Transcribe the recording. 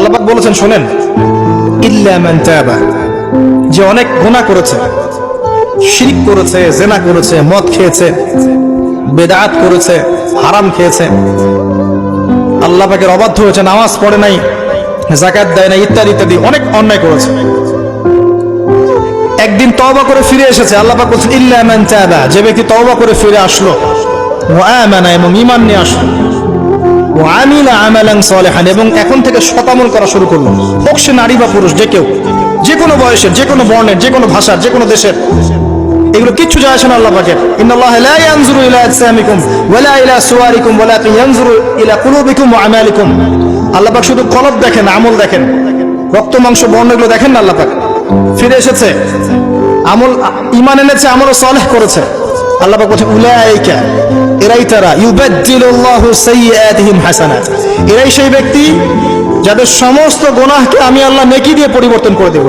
আল্লাহ পাক বলেছেন শুনেন, ইল্লা মান তাবা, যে অনেক গুনাহ করেছে, শিরক করেছে, জিনা করেছে, মদ খেয়েছে, বেদাত করেছে, হারাম খেয়েছে, আল্লাহ পাকের অবাধ্য হয়েছে, নামাজ পড়ে নাই, যাকাত দেয় না, ইত্যাদি ইত্যাদি অনেক অন্যায় করেছে, একদিন তওবা করে ফিরে এসেছে। আল্লাহ পাক বলছেন ইল্লা মান তাবা, যে ব্যক্তি তওবা করে ফিরে আসলো, ওয়া আমানা, এবং ঈমান নিয়ে আসলো, ওয়া আমিলা আমালান সালিহান, এবং এখন থেকে সৎ আমল করা শুরু করলো, হোক সে নারী বা পুরুষ, যে কেউ, যে কোনো বয়সের, যে কোনো বর্ণের, যে কোনো ভাষার, যে কোনো দেশের, এগুলো কিচ্ছু যায় আসে না আল্লাহ পাকের। ইন্নাল্লাহা লা ইয়ানজুরু ইলা আজসামিকুম ওয়ালা ইলা সুওয়ারিকুম ওয়ালাকিন ইয়ানজুরু ইলা কুলুবিকুম ওয়া আমালিকুম। আল্লাহ পাক শুধু কলব দেখেন, আমল দেখেন, রক্ত মাংস বর্ণ এগুলো দেখেন না। আল্লাহ পাক ফিরে এসেছে, আমল, ঈমান এনেছে, আমল সালেহ করেছে। আল্লাহ পাক বলেন উলাইকা, এরাই তারা, ইউবাদদিলুল্লাহু সাইয়্যাতিহিম হাসানাত, এরাই সেই ব্যক্তি যাদের সমস্ত গুনাহকে আমি আল্লাহ নেকি দিয়ে পরিবর্তন করে দেব।